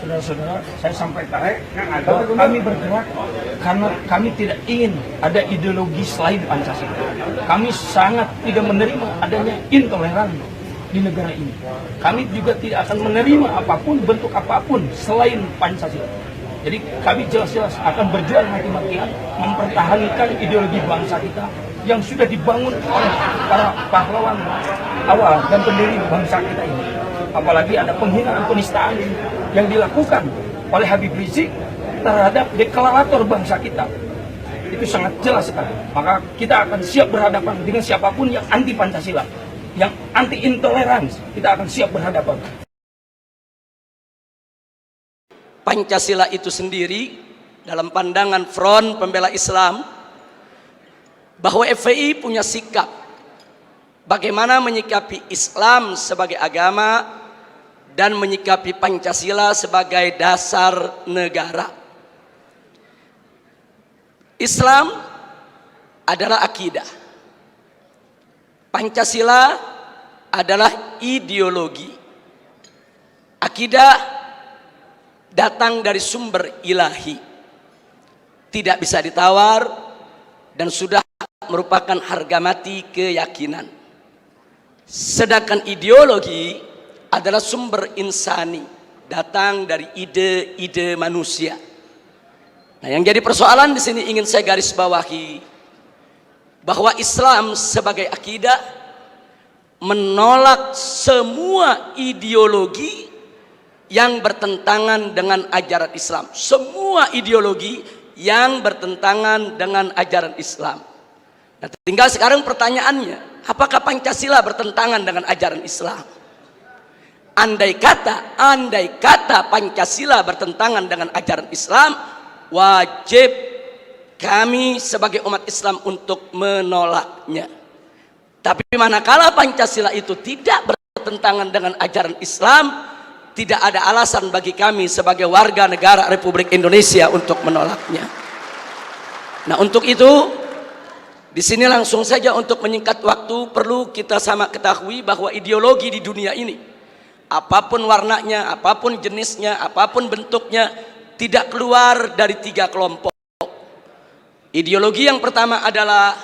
saudara-saudara, saya sampaikan bahwa kami bergerak karena kami tidak ingin ada ideologi selain Pancasila. Kami sangat tidak menerima adanya intoleransi di negara ini. Kami juga tidak akan menerima apapun, bentuk apapun selain Pancasila. Jadi kami jelas-jelas akan berjuang mati-matian mempertahankan ideologi bangsa kita yang sudah dibangun oleh para pahlawan awal dan pendiri bangsa kita ini. Apalagi ada penghinaan penistaan yang dilakukan oleh Habib Rizik terhadap deklarator bangsa kita. Itu sangat jelas sekali. Maka kita akan siap berhadapan dengan siapapun yang anti Pancasila, yang anti intoleransi. Kita akan siap berhadapan. Pancasila itu sendiri dalam pandangan Front Pembela Islam bahwa FPI punya sikap bagaimana menyikapi Islam sebagai agama dan menyikapi Pancasila sebagai dasar negara. Islam adalah akidah, Pancasila adalah ideologi. Akidah datang dari sumber ilahi, tidak bisa ditawar dan sudah merupakan harga mati keyakinan. Sedangkan ideologi adalah sumber insani, datang dari ide-ide manusia. Nah, yang jadi persoalan di sini ingin saya garis bawahi bahwa Islam sebagai akidah menolak semua ideologi yang bertentangan dengan ajaran Islam. Semua ideologi yang bertentangan dengan ajaran Islam. Nah, tinggal sekarang pertanyaannya, apakah Pancasila bertentangan dengan ajaran Islam? Andai kata Pancasila bertentangan dengan ajaran Islam, wajib kami sebagai umat Islam untuk menolaknya. Tapi manakala Pancasila itu tidak bertentangan dengan ajaran Islam, tidak ada alasan bagi kami sebagai warga negara Republik Indonesia untuk menolaknya. Nah, untuk itu di sini langsung saja untuk menyingkat waktu, perlu kita sama ketahui bahwa ideologi di dunia ini, apapun warnanya, apapun jenisnya, apapun bentuknya, tidak keluar dari 3 kelompok. Ideologi yang pertama adalah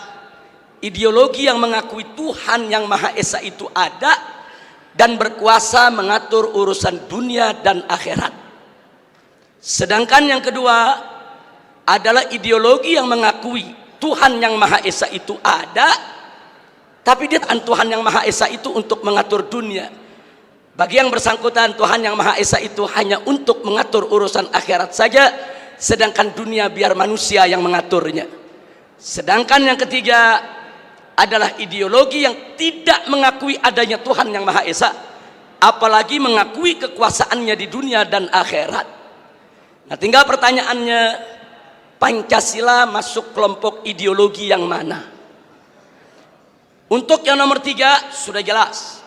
ideologi yang mengakui Tuhan yang Maha Esa itu ada dan berkuasa mengatur urusan dunia dan akhirat. Sedangkan yang kedua adalah ideologi yang mengakui Tuhan yang Maha Esa itu ada, tapi dia Tuhan yang Maha Esa itu untuk mengatur dunia. Bagi yang bersangkutan, Tuhan yang Maha Esa itu hanya untuk mengatur urusan akhirat saja, sedangkan dunia biar manusia yang mengaturnya. Sedangkan yang ketiga adalah ideologi yang tidak mengakui adanya Tuhan yang Maha Esa, apalagi mengakui kekuasaannya di dunia dan akhirat. Nah, tinggal pertanyaannya, Pancasila masuk kelompok ideologi yang mana? Untuk yang nomor 3 sudah jelas,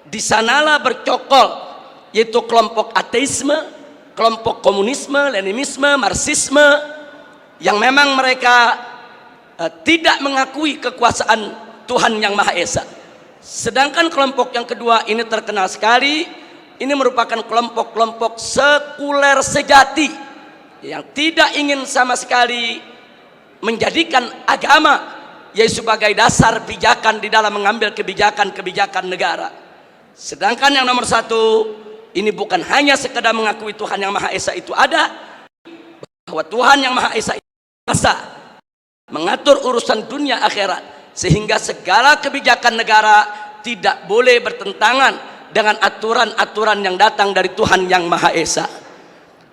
di sanalah bercokol, yaitu kelompok ateisme, kelompok komunisme, leninisme, marxisme, yang memang mereka tidak mengakui kekuasaan Tuhan yang Maha Esa. Sedangkan kelompok yang kedua ini terkenal sekali, ini merupakan kelompok-kelompok sekuler sejati yang tidak ingin sama sekali menjadikan agama yaitu sebagai dasar pijakan di dalam mengambil kebijakan-kebijakan negara. Sedangkan yang nomor 1 ini bukan hanya sekedar mengakui Tuhan yang Maha Esa itu ada, bahwa Tuhan yang Maha Esa itu bisa mengatur urusan dunia akhirat, sehingga segala kebijakan negara tidak boleh bertentangan dengan aturan-aturan yang datang dari Tuhan yang Maha Esa.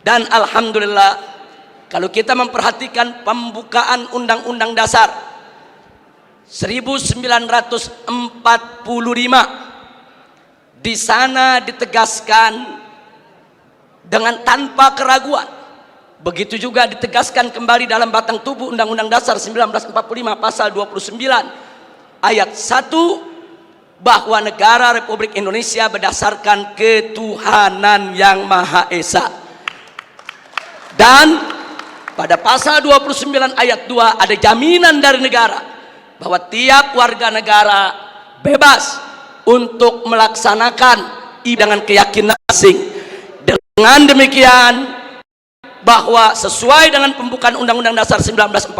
Dan alhamdulillah, kalau kita memperhatikan pembukaan Undang-Undang Dasar 1945, di sana ditegaskan dengan tanpa keraguan. Begitu juga ditegaskan kembali dalam batang tubuh Undang-Undang Dasar 1945 pasal 29 ayat 1, bahwa negara Republik Indonesia berdasarkan ketuhanan yang Maha Esa. Dan pada pasal 29 ayat 2 ada jaminan dari negara bahwa tiap warga negara bebas untuk melaksanakan dengan keyakinan asing. Dengan demikian, bahwa sesuai dengan pembukaan Undang-Undang Dasar 1945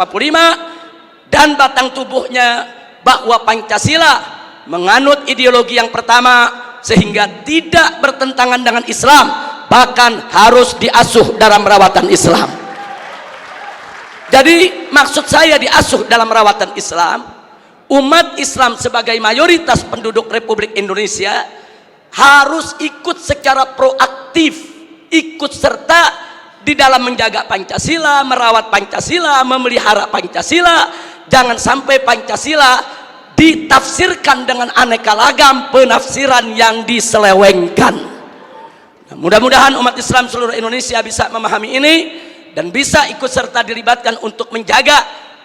dan batang tubuhnya, bahwa Pancasila menganut ideologi yang pertama sehingga tidak bertentangan dengan Islam, bahkan harus diasuh dalam rawatan Islam. Jadi maksud saya diasuh dalam rawatan Islam, umat Islam sebagai mayoritas penduduk Republik Indonesia harus ikut secara proaktif, ikut serta di dalam menjaga Pancasila, merawat Pancasila, memelihara Pancasila. Jangan sampai Pancasila ditafsirkan dengan aneka ragam penafsiran yang diselewengkan. Nah, mudah-mudahan umat Islam seluruh Indonesia bisa memahami ini dan bisa ikut serta dilibatkan untuk menjaga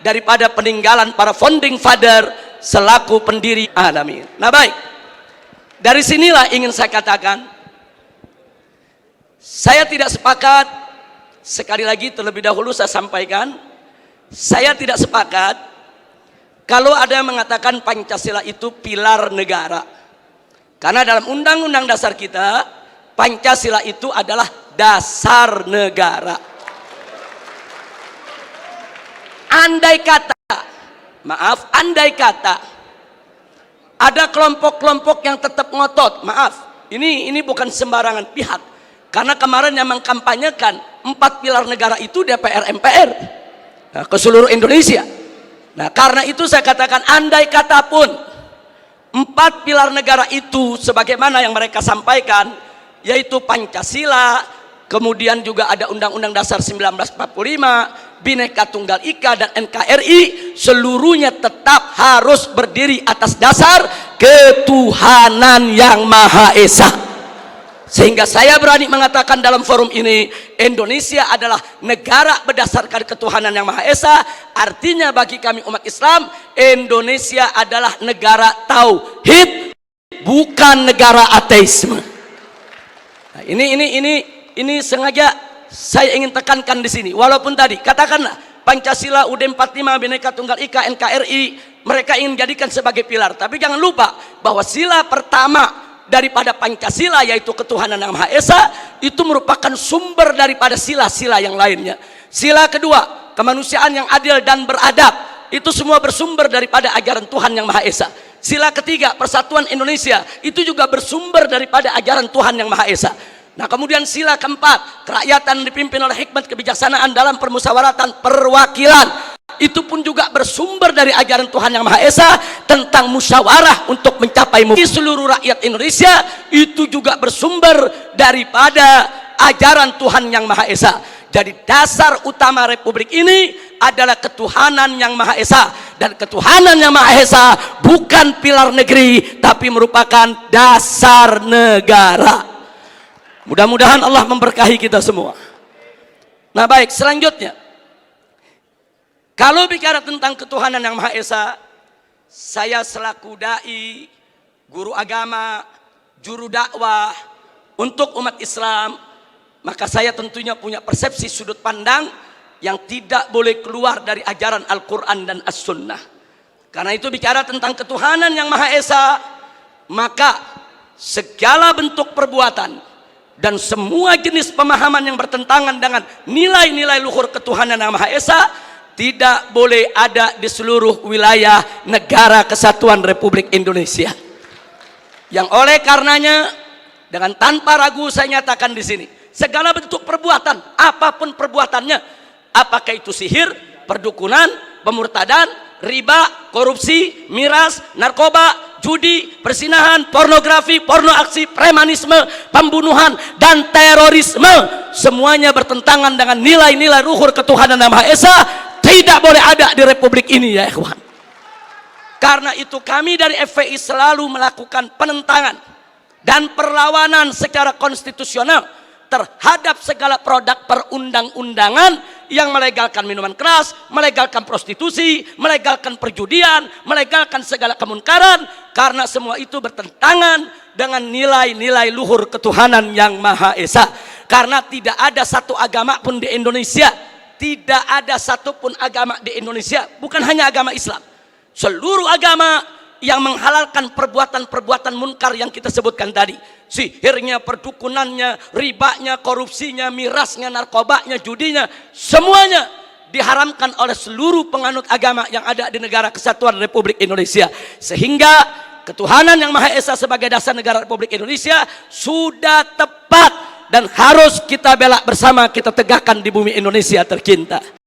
daripada peninggalan para founding father selaku pendiri alamin. Nah baik, dari sinilah ingin saya katakan, saya tidak sepakat, sekali lagi terlebih dahulu saya sampaikan, saya tidak sepakat kalau ada yang mengatakan Pancasila itu pilar negara. Karena dalam Undang-Undang Dasar kita, Pancasila itu adalah dasar negara. Andai kata ada kelompok-kelompok yang tetap ngotot, maaf, ini bukan sembarangan pihak. Karena kemarin yang mengkampanyekan 4 pilar negara itu DPR MPR ke seluruh Indonesia. Nah karena itu saya katakan, andai kata pun 4 pilar negara itu sebagaimana yang mereka sampaikan, yaitu Pancasila, kemudian juga ada Undang-Undang Dasar 1945, Bhinneka Tunggal Ika dan NKRI, seluruhnya tetap harus berdiri atas dasar ketuhanan yang Maha Esa. Sehingga saya berani mengatakan dalam forum ini, Indonesia adalah negara berdasarkan ketuhanan yang Maha Esa. Artinya bagi kami umat Islam, Indonesia adalah negara tauhid, bukan negara ateisme. Nah, ini sengaja saya ingin tekankan di sini. Walaupun tadi katakanlah Pancasila, UUD 45, Bhinneka Tunggal Ika, NKRI mereka ingin jadikan sebagai pilar, tapi jangan lupa bahwa sila pertama daripada Pancasila, yaitu ketuhanan yang Maha Esa, itu merupakan sumber daripada sila-sila yang lainnya. Sila kedua, kemanusiaan yang adil dan beradab, itu semua bersumber daripada ajaran Tuhan yang Maha Esa. Sila ketiga, persatuan Indonesia, itu juga bersumber daripada ajaran Tuhan yang Maha Esa. Nah kemudian sila keempat, kerakyatan dipimpin oleh hikmat kebijaksanaan dalam permusyawaratan perwakilan, itu pun juga bersumber dari ajaran Tuhan yang Maha Esa tentang musyawarah untuk mencapai mukti seluruh rakyat Indonesia. Itu juga bersumber daripada ajaran Tuhan yang Maha Esa. Jadi dasar utama Republik ini adalah ketuhanan yang Maha Esa, dan ketuhanan yang Maha Esa bukan pilar negeri tapi merupakan dasar negara. Mudah-mudahan Allah memberkahi kita semua. Nah baik, selanjutnya, kalau bicara tentang ketuhanan yang Maha Esa, saya selaku dai, guru agama, juru dakwah untuk umat Islam, maka saya tentunya punya persepsi sudut pandang yang tidak boleh keluar dari ajaran Al-Quran dan As-Sunnah. Karena itu bicara tentang ketuhanan yang Maha Esa, maka segala bentuk perbuatan dan semua jenis pemahaman yang bertentangan dengan nilai-nilai luhur ketuhanan yang Maha Esa tidak boleh ada di seluruh wilayah negara kesatuan Republik Indonesia. Yang oleh karenanya, dengan tanpa ragu saya nyatakan di sini, segala bentuk perbuatan, apapun perbuatannya, apakah itu sihir, perdukunan, pemurtadan, riba, korupsi, miras, narkoba, judi, persinahan, pornografi, porno aksi, premanisme, pembunuhan, dan terorisme, semuanya bertentangan dengan nilai-nilai luhur ketuhanan yang Maha Esa, tidak boleh ada di Republik ini ya ikhwan. Karena itu kami dari FPI selalu melakukan penentangan dan perlawanan secara konstitusional terhadap segala produk perundang-undangan yang melegalkan minuman keras, melegalkan prostitusi, melegalkan perjudian, melegalkan segala kemunkaran, karena semua itu bertentangan dengan nilai-nilai luhur ketuhanan yang Maha Esa. Karena tidak ada satu agama pun di Indonesia, tidak ada satupun agama di Indonesia, bukan hanya agama Islam, seluruh agama yang menghalalkan perbuatan-perbuatan munkar yang kita sebutkan tadi. Sihirnya, perdukunannya, ribanya, korupsinya, mirasnya, narkobanya, judinya, semuanya diharamkan oleh seluruh penganut agama yang ada di negara Kesatuan Republik Indonesia. Sehingga ketuhanan yang Maha Esa sebagai dasar negara Republik Indonesia sudah tepat dan harus kita bela bersama, kita tegakkan di bumi Indonesia tercinta.